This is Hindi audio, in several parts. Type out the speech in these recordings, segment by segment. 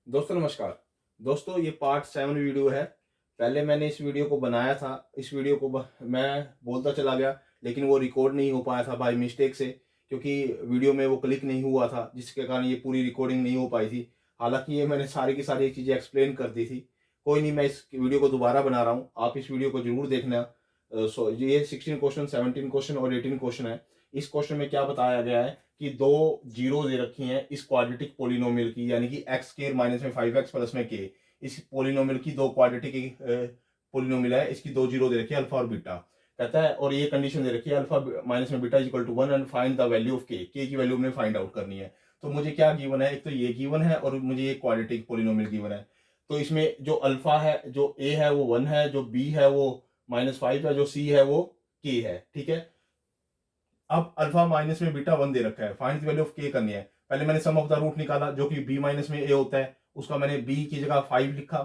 दोस्तों नमस्कार। दोस्तों ये पार्ट 7 वीडियो है। पहले मैंने इस वीडियो को बनाया था, इस वीडियो को मैं बोलता चला गया, लेकिन वो रिकॉर्ड नहीं हो पाया था बाय मिस्टेक से, क्योंकि वीडियो में वो क्लिक नहीं हुआ था, जिसके कारण ये पूरी रिकॉर्डिंग नहीं हो पाई थी। हालांकि ये मैंने सारी की सारी चीज़ें एक्सप्लेन कर दी थी। कोई नहीं, मैं इस वीडियो को दोबारा बना रहा हूँ, आप इस वीडियो को जरूर देखना। ये 16 क्वेश्चन, 17 क्वेश्चन और 18 क्वेश्चन है। इस क्वेश्चन में क्या बताया गया है कि दो जीरो दे रखी हैं इस क्वाड्रेटिक पोलिनोमियल की, यानी कि एक्स स्क्वायर माइनस में 5x प्लस में के, इस पोलिनोमियल की दो क्वाड्रेटिक पोलिनोमियल है, इसकी दो जीरो दे रखी है अल्फा और बीटा। कहता है और ये कंडीशन दे रखी है अल्फा माइनस में beta equal to 1 and find the value of K की वैल्यू हमने फाइंड आउट करनी है। तो मुझे क्या गिवन है, एक तो ये गिवन है और मुझे ये क्वाड्रेटिक पोलिनोमियल गिवन है। तो इसमें जो अल्फा है, जो ए है वो 1 है, जो बी है वो -5 है, जो सी है वो के है। ठीक है, अब अल्फा माइनस में बीटा 1 दे रखा है, फाइंड द वैल्यू ऑफ के करनी है। पहले मैंने सम ऑफ द रूट निकाला, जो कि बी माइनस में ए होता है, उसका मैंने बी की जगह 5 लिखा,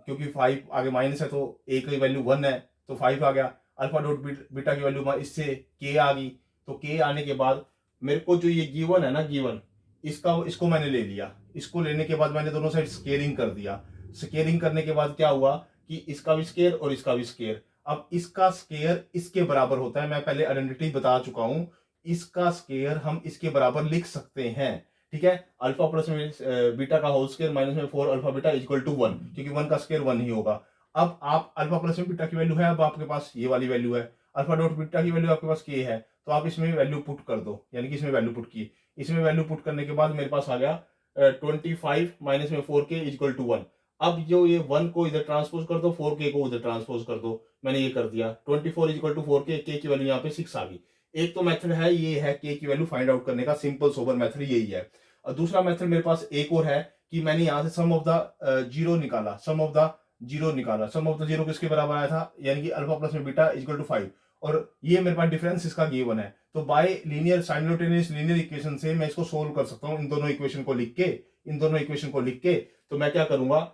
क्योंकि 5 आगे माइनस है तो ए की वैल्यू 1 है, तो 5 आ गया। अल्फा डॉट बीटा की वैल्यू इससे के आ गई, तो के आने के बाद मेरे को जो ये गिवन है ना, गिवन इसको मैंने ले लिया। इसको लेने के बाद मैंने दोनों साइड स्केलिंग कर दिया। स्केलिंग करने के बाद क्या हुआ कि इसका भी स्केयर और इसका भी स्केयर। अब इसका स्केयर इसके बराबर होता है, मैं पहले आइडेंटिटी बता चुका हूं। इसका स्केयर हम इसके बराबर लिख सकते हैं। ठीक है, अल्फा प्लस में बीटा का होल स्केयर माइनस में 4 अल्फा बीटा इक्वल टू 1, क्योंकि 1 का स्केयर 1 ही होगा। अब आप अल्फा प्लस में बीटा की वैल्यू है, अब आपके पास ये वाली वैल्यू है, अल्फा डॉट बीटा की वैल्यू आपके पास के है, तो आप इसमें वैल्यू पुट कर दो, यानी कि इसमें वैल्यू पुट की। इसमें वैल्यू पुट करने के बाद मेरे पास आ गया 25 माइनस में 4 के इक्वल टू 1। अब जो ये 1 को इधर ट्रांसपोज कर दो, 4 के को उधर ट्रांसपोज कर दो, मैंने ये कर दिया। 24 इक्वल टू 4 के की वैल्यू यहाँ पे 6 आ गई। एक तो मेथड है, ये है के की वैल्यू फाइंड आउट करने का सिंपल सोबर मेथड यही है। और दूसरा मेथड मेरे पास एक और है कि मैंने यहाँ से सम ऑफ द जीरो निकाला, सम ऑफ द जीरो निकाला। सम ऑफ द जीरो किसके बराबर आया था, यानी कि अल्फा प्लस में बीटा इक्वल टू 5, और ये मेरे पास डिफरेंस इसका गिवन है। तो bye linear simultaneous linear equation से मैं इसको सोल्व कर सकता हूँ, इन दोनों इक्वेशन को लिख के, इन दोनों इक्वेशन को लिख के। तो मैं क्या करूंगा,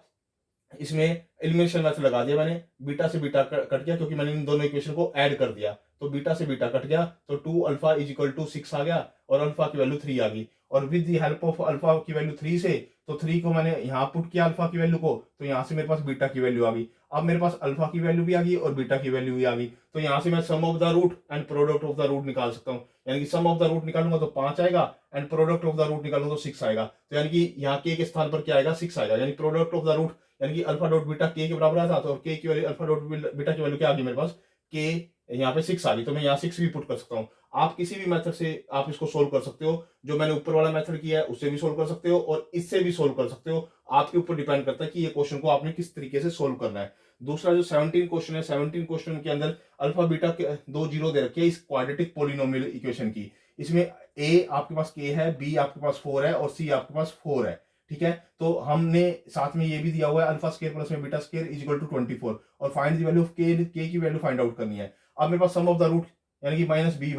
इसमें एलिमिनेशन मेथड लगा दिया मैंने, बीटा से बीटा कट गया, क्योंकि मैंने इन दोनों इक्वेशन को ऐड कर दिया, तो बीटा से बीटा कट गया, तो 2 अल्फा इज इक्वल टू 6 आ गया, और अल्फा की वैल्यू 3 आ गई। और with the help of alpha की वैल्यू 3 से, तो 3 को मैंने यहाँ पुट किया अल्फा की वैल्यू को, तो यहाँ से मेरे पास बीटा की वैल्यू आ गई। अब मेरे पास अल्फा की वैल्यू भी आ गई और बीटा की वैल्यू भी आ गई, तो यहाँ से मैं sum of the root and product of the root निकाल सकता हूँ। यानी कि सम ऑफ द रूट निकालूंगा तो 5 आएगा, and product of the root निकालूंगा तो 6 आएगा। तो यानी कि यहाँ के स्थान पर क्या आएगा, 6 आएगा, यानी प्रोडक्ट ऑफ द रूट, यानी कि अल्फा डॉट बीटा के बराबर आता, तो के की वैल्यू अल्फा डॉट बीटा की वैल्यू क्या आ गई मेरे पास, के यहाँ पे 6 आ गई, तो मैं यहाँ 6 भी पुट कर सकता हूँ। आप किसी भी मेथड से आप इसको सोल्व कर सकते हो, जो मैंने ऊपर वाला मेथड किया है उससे भी सोल्व कर सकते हो और इससे भी सोल्व कर सकते हो। आपके ऊपर डिपेंड करता है कि ये क्वेश्चन को आपने किस तरीके से सोल्व करना है। दूसरा जो 17 क्वेश्चन है, 17 क्वेश्चन के अंदर अल्फा बीटा के दो जीरो दे रखे हैं इस क्वाड्रेटिक पोलिनोमियल इक्वेशन की। इसमें ए आपके पास के है, बी आपके पास 4 है और सी आपके पास 4 है। ठीक है, तो हमने साथ में ये भी दिया हुआ है अल्फा स्केयर प्लस में beta square is equal to 24, और find the value of K की वैल्यू फाइंड आउट करनी है। अब मेरे पास सम ऑफ द रूट, यानी कि माइनस बी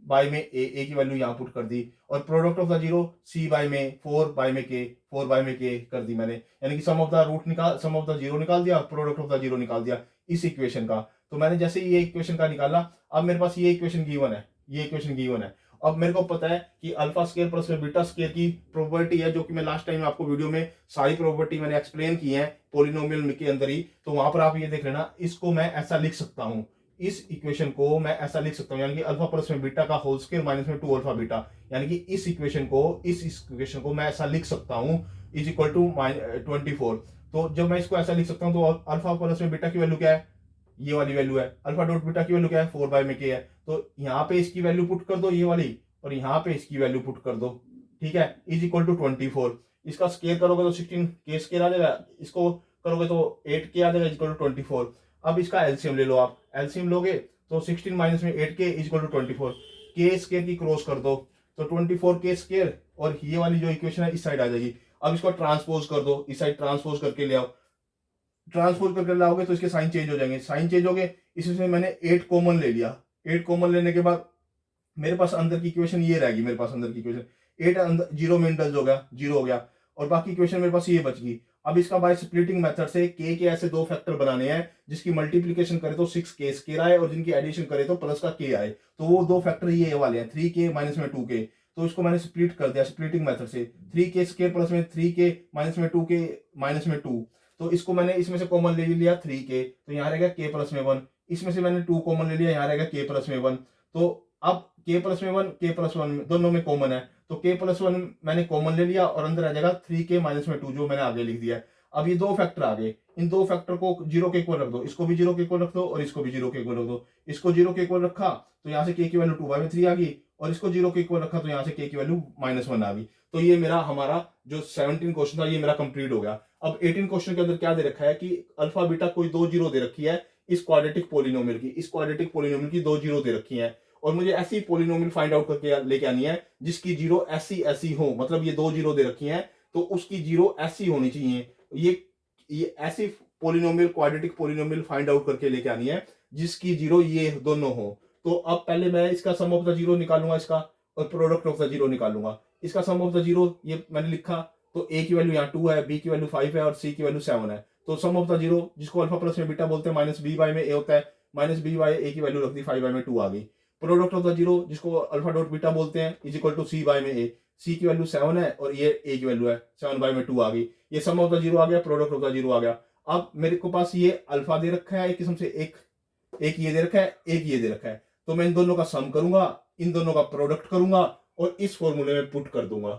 बाय में ए की वैल्यू यहाँ पुट कर दी, और product of the zero C by में 4 बाय में के कर दी मैंने, यानी कि सम ऑफ द रूट निकाल, सम ऑफ द जीरो निकाल दिया, प्रोडक्ट ऑफ द जीरो निकाल दिया इस इक्वेशन का। तो मैंने जैसे ये इक्वेशन का निकाला, अब मेरे पास ये इक्वेशन गिवन है, ये इक्वेशन गिवन है। अब मेरे को पता है कि अल्फा स्केयर प्लस में बीटा स्केयर की प्रोबेबिलिटी है, जो कि मैं लास्ट टाइम आपको वीडियो में सारी प्रोबेबिलिटी मैंने एक्सप्लेन की है पोलिनोमियल के अंदर ही, तो वहां पर आप ये देख लेना। इसको मैं ऐसा लिख सकता हूं, इस इक्वेशन को मैं ऐसा लिख सकता हूं, यानी कि अल्फा प्लस में बीटा का होल स्क्वायर माइनस में 2 अल्फा बीटा, यानी कि इस इक्वेशन को मैं ऐसा लिख सकता हूं इज इक्वल टू 24। तो जब मैं इसको ऐसा लिख सकता हूं, तो अल्फा प्लस में बीटा की वैल्यू क्या है, ये वाली वैल्यू है। अल्फा डॉट बीटा की वैल्यू क्या है, 4 बाय में के है, तो यहाँ पे इसकी वैल्यू पुट कर दो ये वाली, और यहाँ पे इसकी वैल्यू पुट कर दो। ठीक है, इज इक्वल टू 24। इसका स्केयर करोगे तो 16 के स्केयर आ जाएगा, इसको करोगे तो 8 के आ जाएगा इक्वल टू 24। अब इसका एलसीएम ले लो, आप एलसीएम लोगे तो 16 माइनस में 8 के इक्वल टू 24, के स्केयर की क्रॉस कर दो, तो 24 के स्केयर, और ये वाली जो इक्वेशन है इस साइड आ जाएगी। अब इसको ट्रांसपोज कर दो, इस साइड ट्रांसपोज करके ले आओ, ट्रांसपोज करके लाओगे तो इसके साइन चेंज हो जाएंगे, साइन चेंज हो गए। इसमें मैंने 8 कॉमन ले लिया, 8 कॉमन लेने के बाद मेरे पास अंदर की इक्वेशन ये रहेगी, मेरे पास अंदर की इक्वेशन 8 अंदर जीरो में इंडल्ज हो गया, जीरो हो गया, और बाकी इक्वेशन मेरे पास ये बच गई। अब इसका बाय स्प्लिटिंग मेथड से के ऐसे दो फैक्टर बनाने हैं जिसकी मल्टीप्लीकेशन करे तो 6 के स्केयर आए और जिनकी एडिशन करे तो प्लस का के आए, तो वो दो फैक्टर ये वाले हैं, 3 के माइनस में 2 के। तो इसको मैंने स्प्लिट कर दिया स्प्लिटिंग मेथड से, 3k स्क्वायर प्लस में 3k माइनस में 2k माइनस में 2, तो इसको मैंने इसमें से कॉमन ले लिया 3k, तो यहाँ रहेगा k प्लस में 1, इसमें से मैंने 2 कॉमन ले लिया, यहाँ रहेगा k प्लस में 1, तो अब k प्लस में 1 k प्लस 1 दोनों में कॉमन है, तो k प्लस 1 मैंने कॉमन ले लिया और अंदर आ जाएगा 3k माइनस में 2 जो मैंने आगे लिख दिया है। अब ये दो फैक्टर आ गए, इन दो फैक्टर को जीरो के इक्वल रख दो, इसको भी जीरो के इक्वल रख दो और इसको भी जीरो के इक्वल रख दो। इसको जीरो के इक्वल रखा तो यहाँ से k की वैल्यू 2/3 आ गई, और इसको जीरो के इक्वल रखा तो यहाँ से k की वैल्यू -1 आ गई। तो ये मेरा हमारा जो 17 क्वेश्चन था ये मेरा कंप्लीट हो गया। अब 18 क्वेश्चन के अंदर क्या दे रखा है कि अल्फा बीटा कोई दो जीरो दे रखी है इस क्वाड्रेटिक पोलिनोमियल की, इस क्वाड्रेटिक पोलिनोमियल की दो जीरो दे रखी है, और मुझे ऐसी पोलिनोमियल फाइंड आउट करके लेके आनी है जिसकी जीरो ऐसी ऐसी हो, मतलब ये दो जीरो दे रखी है तो उसकी जीरो ऐसी होनी चाहिए। ये ऐसी polynomial quadratic polynomial find out करके लेके आनी है जिसकी जीरो ये दोनों हो। तो अब पहले मैं इसका सम ऑफ द जीरो निकालूंगा इसका, और प्रोडक्ट ऑफ द जीरो निकालूंगा। इसका सम ऑफ द जीरो ये मैंने लिखा, तो a की वैल्यू यहाँ 2 है, b की वैल्यू 5 है और c की वैल्यू 7 है। तो सम ऑफ द जीरो जिसको अल्फा प्लस में बीटा बोलते हैं माइनस b बाय में a होता है, माइनस b बाय a की वैल्यू रख दी 5 बाय में 2 आ गई। प्रोडक्ट ऑफ द जीरो जिसको अल्फा डॉट बीटा बोलते हैं is equal to c by में a, c की वैल्यू 7 है और ये a की वैल्यू है 7 बाय में 2 आ गई। ये सम ऑफ द जीरो आ गया, प्रोडक्ट ऑफ द जीरो आ गया। अब मेरे को पास ये अल्फा दे रखा है एक किस्म से, एक ये दे रखा है, एक ये दे रखा है, तो मैं इन दोनों का सम करूंगा, इन दोनों का प्रोडक्ट करूंगा और इस फॉर्मूले में पुट कर दूंगा।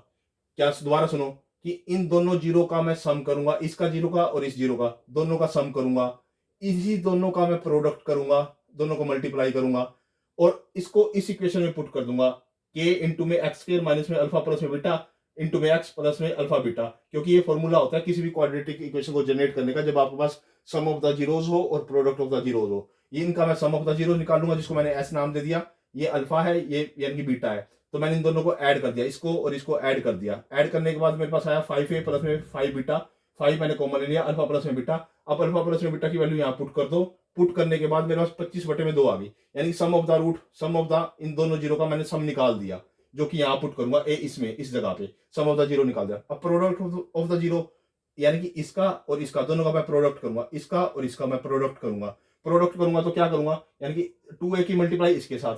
क्या दोबारा सुनो कि इन दोनों जीरो का मैं सम करूंगा, इसका जीरो का और इस जीरो का दोनों का सम करूंगा, इसी दोनों का मैं प्रोडक्ट करूंगा, दोनों को मल्टीप्लाई करूंगा और इसको इस इक्वेशन में पुट कर दूंगा, k इंटू में एक्स स्क्वायर माइनस में अल्फा प्लस में बीटा इंटू में एक्स प्लस में अल्फा बीटा, क्योंकि ये फॉर्मूला होता है किसी भी क्वाड्रेटिक इक्वेशन को जनरेट करने का जब आपके पास सम ऑफ द जीरोज हो और प्रोडक्ट ऑफ द जीरोज हो। ये इनका मैं सम ऑफ द जीरो निकालूंगा जिसको मैंने एस नाम दे दिया, ये अल्फा है ये यानी कि बीटा है, तो मैंने इन दोनों को ऐड कर दिया, इसको और इसको ऐड कर दिया। ऐड करने के बाद मेरे पास आया 5a प्लस में 5 बीटा, 5 मैंने कॉमन ले लिया, अल्फा प्लस में बीटा। अब अल्फा प्लस में बीटा की वैल्यू यहाँ पुट कर दो, पुट करने के बाद मेरे पास 25/2 आ गई, यानी sum of the root, sum of the इन दोनों जीरो का मैंने सम निकाल दिया, जो कि यहाँ पुट करूंगा ए इसमें इस जगह पे सम ऑफ द जीरो निकाल दिया। अब प्रोडक्ट ऑफ द जीरो यानी कि इसका और इसका दोनों का मैं प्रोडक्ट करूंगा, इसका और इसका मैं प्रोडक्ट करूंगा। प्रोडक्ट करूंगा तो क्या करूंगा, यानी कि 2a की मल्टीप्लाई इसके साथ,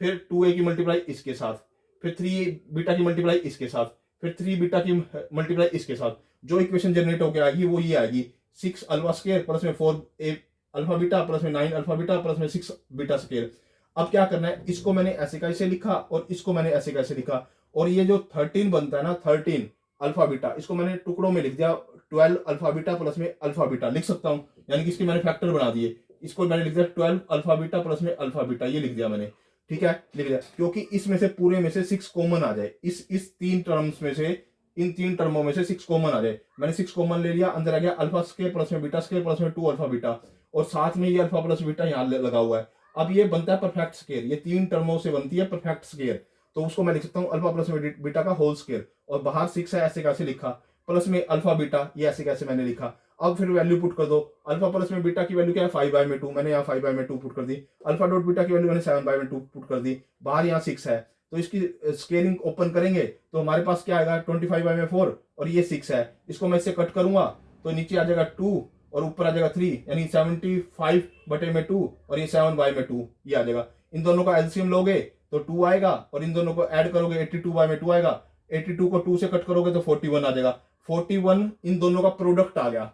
फिर 2a की मल्टीप्लाई इसके साथ, फिर 3 बीटा की मल्टीप्लाई इसके साथ, फिर 3 बीटा की मल्टीप्लाई इसके साथ। जो इक्वेशन जनरेट होकर आएगी वो ये आएगी 6 अल्फा स्क्वायर प्लस में 4a अल्फा बीटा प्लस में 9 अल्फा बीटा प्लस में 6 बीटा स्क्वायर। अब क्या करना है, इसको मैंने ऐसे कैसे लिखा और इसको मैंने ऐसे कैसे लिखा, और ये जो 13 बनता है ना 13 अल्फा बीटा, इसको मैंने टुकड़ों में लिख दिया 12 अल्फा बीटा प्लस में अल्फा बीटा लिख सकता हूं, यानी कि इसके मैंने फैक्टर बना दिए, इसको मैंने लिख दिया 12 अल्फा बीटा प्लस में अल्फा बीटा, ये लिख दिया मैंने, ठीक है लिख दिया, क्योंकि इसमें से पूरे में से 6 कॉमन आ जाए, इस 3 टर्म्स में से, इन 3 टर्मों में से 6 कॉमन आ जाए। मैंने 6 कॉमन ले लिया, अंदर आ गया अल्फा स्क्वायर प्लस में बीटा स्क्वायर प्लस में 2 अल्फा बीटा, और साथ में ये अल्फा प्लस बीटा यहाँ लगा हुआ है। अब ये बनता है परफेक्ट स्क्वायर, ये 3 टर्मों से बनती है परफेक्ट स्क्वायर, तो उसको मैं लिख सकता हूँ अल्फा प्लस में बीटा का होल स्क्वायर, और बाहर 6 है ऐसे कैसे लिखा, प्लस में अल्फा बीटा ये ऐसे कैसे मैंने लिखा। अब फिर वैल्यू पुट कर दो, अल्फा प्लस में बीटा की वैल्यू क्या है 5 बाय में 2, मैंने यहाँ 5 बाय में 2 पुट कर दी, अल्फा डॉट बीटा की वैल्यू मैंने 7 बाय में 2 पुट कर दी, बाहर यहाँ 6 है, तो इसकी स्केलिंग ओपन करेंगे तो हमारे पास क्या आएगा 25 बाय में 4 और ये 6 है, इसको मैं इससे कट करूंगा तो नीचे आ जाएगा 2 और ऊपर आ जाएगा 3, यानी 75/2 और ये 7 बाय में 2 ये आ जाएगा। इन दोनों का एलसीएम लोगे तो 2 आएगा और इन दोनों को ऐड करोगे 82 बाय में 2 आएगा, 82 को 2 से कट करोगे तो 41 आ जाएगा, 41 इन दोनों का प्रोडक्ट आ गया।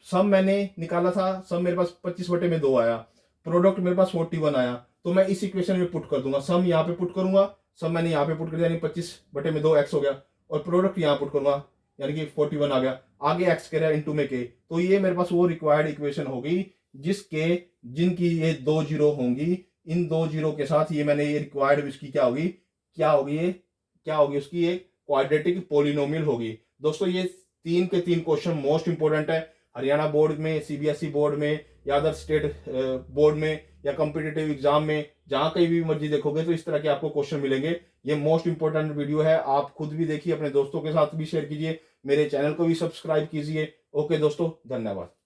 सम मैंने निकाला था, सम मेरे पास 25/2 आया, प्रोडक्ट मेरे पास 41 आया, तो मैं इस इक्वेशन में पुट कर दूंगा, सम यहाँ पे पुट करूंगा, सम मैंने यहाँ पे पुट कर दिया यानी 25/2 एक्स हो गया, और प्रोडक्ट यहाँ पुट करूंगा यानी कि 41 आ गया, आगे एक्स कह रहा है इंटू में के, तो ये मेरे पास वो रिक्वायर्ड इक्वेशन होगी जिनकी ये 2 जीरो होंगी, इन 2 जीरो के साथ ये मैंने ये रिक्वायर्ड इसकी क्या होगी उसकी एक क्वाड्रेटिक पोलिनोमियल होगी। दोस्तों ये 3 के 3 क्वेश्चन मोस्ट इंपोर्टेंट है, हरियाणा बोर्ड में, सीबीएसई बोर्ड में या अदर स्टेट बोर्ड में या कॉम्पिटिटिव एग्जाम में, जहां कहीं भी मर्जी देखोगे तो इस तरह के आपको क्वेश्चन मिलेंगे। ये मोस्ट इंपोर्टेंट वीडियो है, आप खुद भी देखिए, अपने दोस्तों के साथ भी शेयर कीजिए, मेरे चैनल को भी सब्सक्राइब कीजिए। ओके दोस्तों, धन्यवाद।